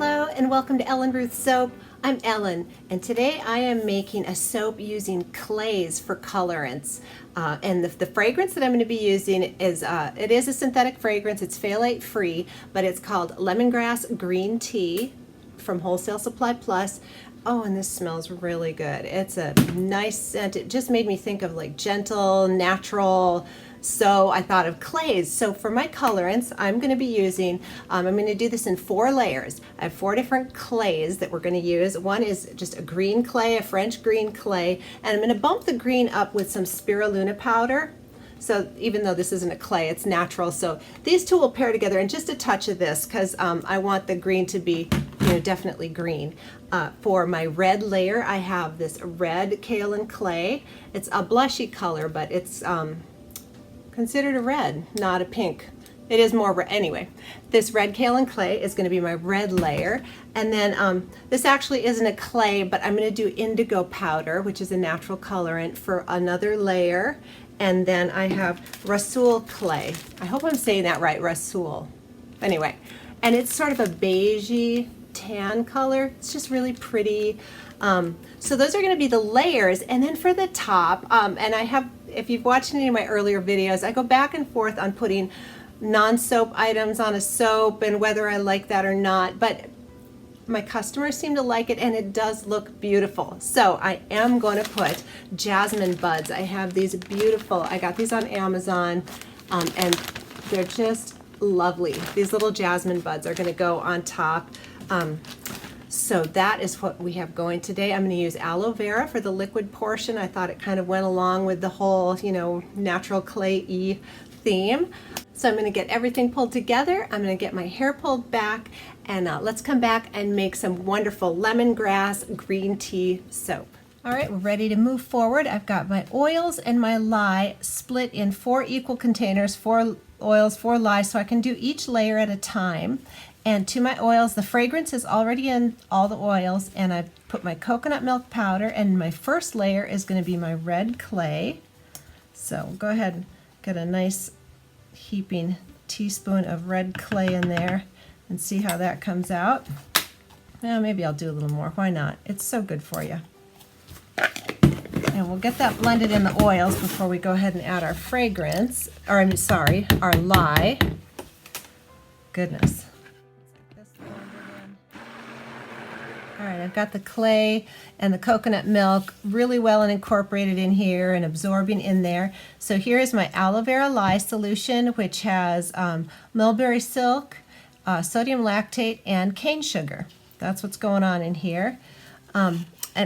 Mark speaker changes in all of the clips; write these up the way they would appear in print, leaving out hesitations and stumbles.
Speaker 1: Hello and welcome to Ruth Soap. I'm Ellen and today I am making a soap using clays for colorants. And the fragrance that I'm going to be using is, it is a synthetic fragrance, it's phthalate free, but it's called Lemongrass Green Tea from Wholesale Supply Plus. Oh, and this smells really good. It's a nice scent. It just made me think of like gentle, natural. So I thought of clays. So for my colorants, I'm going to be using, I'm going to do this in 4 layers. I have 4 different clays that we're going to use. One is just a green clay, a French green clay, and I'm going to bump the green up with some spirulina powder. So even though this isn't a clay, it's natural. So these two will pair together, and just a touch of this because I want the green to be, definitely green. For my red layer, I have this red kaolin clay. It's a blushy color, but it's considered a red, not a pink. It is more red. Anyway, this red kaolin clay is going to be my red layer. And then this actually isn't a clay, but I'm going to do indigo powder, which is a natural colorant, for another layer. And then I have Ruth clay. I hope I'm saying that right, Ruth. Anyway, and it's sort of a beigey tan color. It's just really pretty. So those are going to be the layers. And then for the top, and I have, if you've watched any of my earlier videos, I go back and forth on putting non-soap items on a soap and whether I like that or not. But my customers seem to like it, and it does look beautiful. So I am going to put jasmine buds. I have these beautiful, I got these on Amazon, and they're just lovely. These little jasmine buds are going to go on top. So that is what we have going today. I'm going to use aloe vera for the liquid portion. I thought it kind of went along with the whole, natural clay-y theme. So I'm going to get everything pulled together. I'm going to get my hair pulled back, and let's come back and make some wonderful lemongrass green tea soap. All right, we're ready to move forward. I've got my oils and my lye split in 4 equal containers, 4 oils, 4 lye, so I can do each layer at a time. And to my oils, the fragrance is already in all the oils, and I put my coconut milk powder, and my first layer is going to be my red clay. So go ahead and get a nice heaping teaspoon of red clay in there and see how that comes out. Well, maybe I'll do a little more. Why not? It's so good for you. And we'll get that blended in the oils before we go ahead and add our fragrance, or our lye. Goodness. All right, I've got the clay and the coconut milk really well and incorporated in here and absorbing in there. So here is my aloe vera lye solution, which has mulberry silk, sodium lactate, and cane sugar. That's what's going on in here. And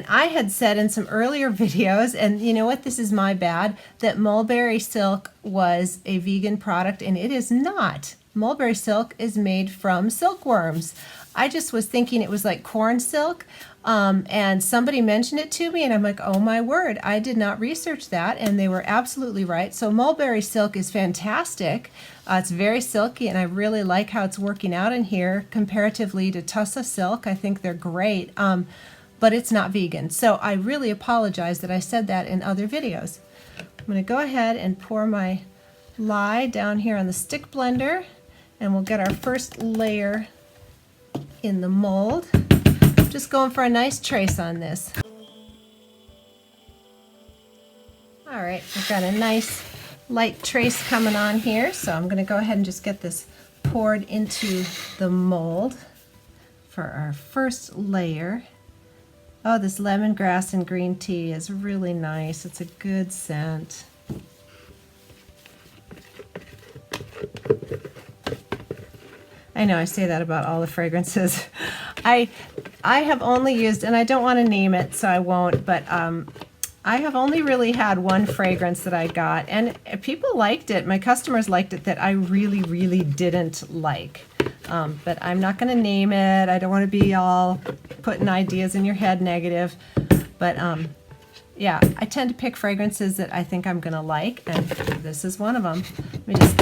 Speaker 1: I had said in some earlier videos, and you know what, this is my bad, that mulberry silk was a vegan product, and it is not. Mulberry silk is made from silkworms. I just was thinking it was like corn silk, and somebody mentioned it to me, and I'm like, oh my word, I did not research that, and they were absolutely right. So mulberry silk is fantastic. It's very silky, and I really like how it's working out in here comparatively to Tussa silk. I think they're great, but it's not vegan. So I really apologize that I said that in other videos. I'm going to go ahead and pour my lye down here on the stick blender, and we'll get our first layer in the mold. Just going for a nice trace on this. All right, we've got a nice light trace coming on here, so I'm going to go ahead and just get this poured into the mold for our first layer. Oh, this lemongrass and green tea is really nice. It's a good scent. I know I say that about all the fragrances. I have only used, and I don't want to name it, so I won't, but I have only really had one fragrance that I got, and people liked it. My customers liked it that I really, really didn't like. But I'm not going to name it. I don't want to be all putting ideas in your head negative. But yeah, I tend to pick fragrances that I think I'm going to like, and this is one of them. Let me just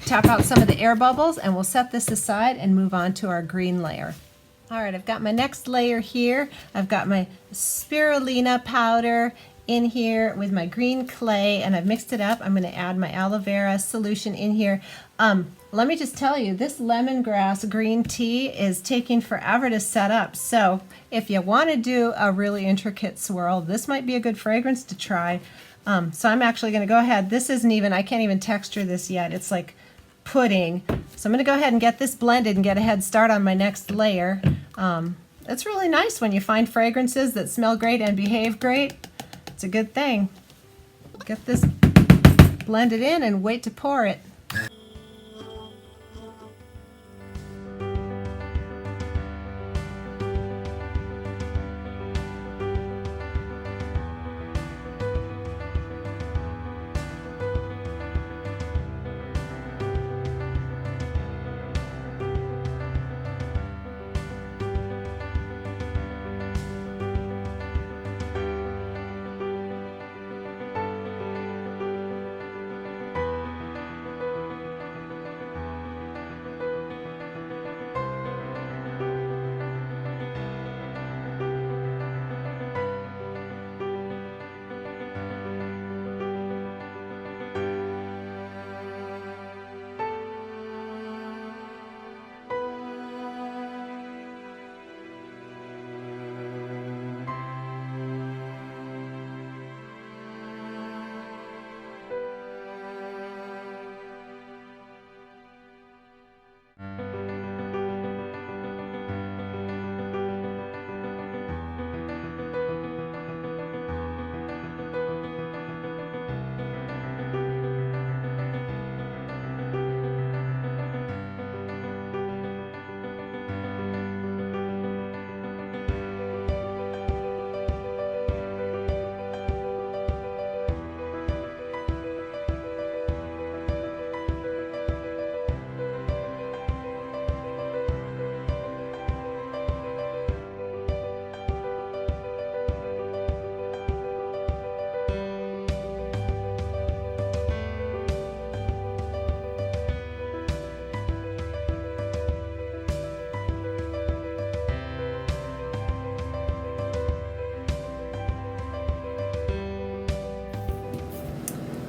Speaker 1: tap out some of the air bubbles, and we'll set this aside and move on to our green layer. All right, I've got my next layer here. I've got my spirulina powder in here with my green clay, and I've mixed it up. I'm going to add my aloe vera solution in here. Let me just tell you, this lemongrass green tea is taking forever to set up. So if you want to do a really intricate swirl, this might be a good fragrance to try. So I'm actually going to go ahead. This isn't even, I can't even texture this yet. It's like pudding. So I'm going to go ahead and get this blended and get a head start on my next layer. It's really nice when you find fragrances that smell great and behave great. It's a good thing. Get this blended in and wait to pour it.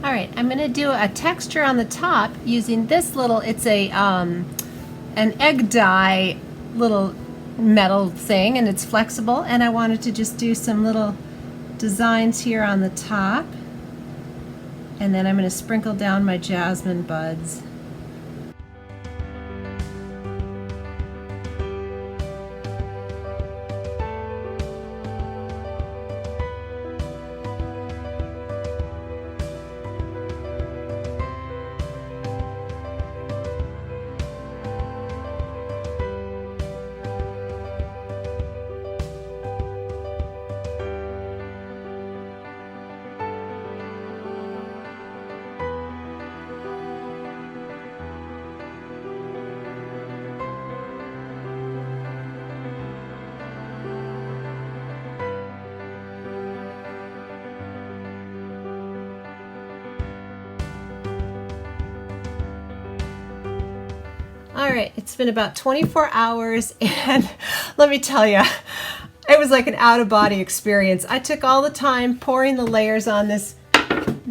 Speaker 1: All right, I'm going to do a texture on the top using this little, it's a an egg dye little metal thing, and it's flexible, and I wanted to just do some little designs here on the top, and then I'm going to sprinkle down my jasmine buds. All right, it's been about 24 hours, and let me tell you, it was like an out-of-body experience. I took all the time pouring the layers on this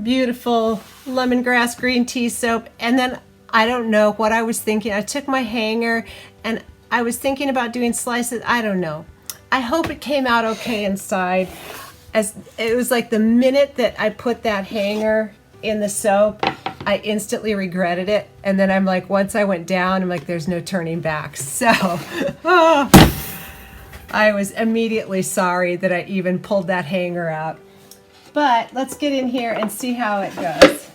Speaker 1: beautiful lemongrass green tea soap, and then I don't know what I was thinking. I took my hanger, and I was thinking about doing slices. I don't know. I hope it came out okay inside. As it was like the minute that I put that hanger in the soap, I instantly regretted it, and then I'm like, once I went down, I'm like, there's no turning back. So I was immediately sorry that I even pulled that hanger out. But let's get in here and see how it goes.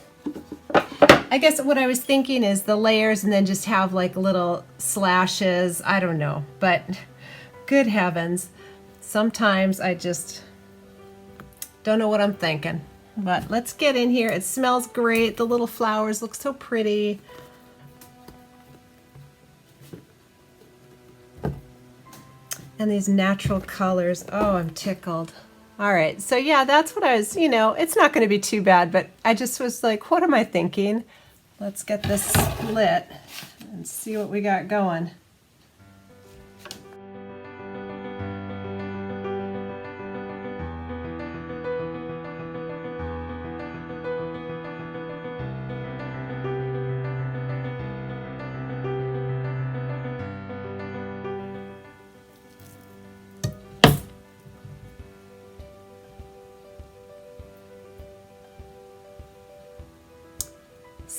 Speaker 1: I guess what I was thinking is the layers and then just have like little slashes. I don't know, but good heavens, sometimes I just don't know what I'm thinking. But let's get in here. It smells great. The little flowers look so pretty. And these natural colors. Oh, I'm tickled. All right, so yeah, that's what I was, it's not going to be too bad, but I just was like, what am I thinking? Let's get this lit and see what we got going.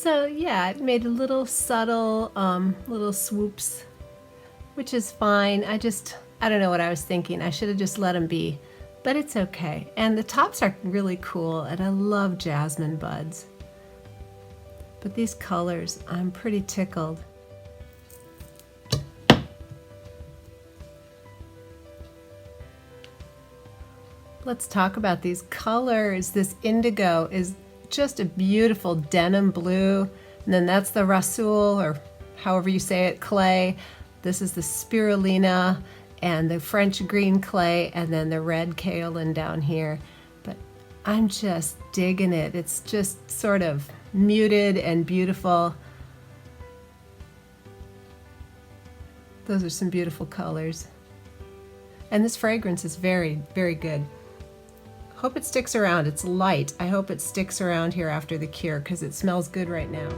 Speaker 1: So yeah, it made a little subtle little swoops, which is fine. I don't know what I was thinking. I should have just let them be, but it's okay. And the tops are really cool, and I love jasmine buds. But these colors, I'm pretty tickled. Let's talk about these colors. This indigo is just a beautiful denim blue, and then that's the Rasoul, or however you say it, clay. This is the spirulina and the French green clay, and then the red kaolin down here. But I'm just digging it. It's just sort of muted and beautiful. Those are some beautiful colors. And this fragrance is very, very good. Hope it sticks around. It's light. I hope it sticks around here after the cure because it smells good right now.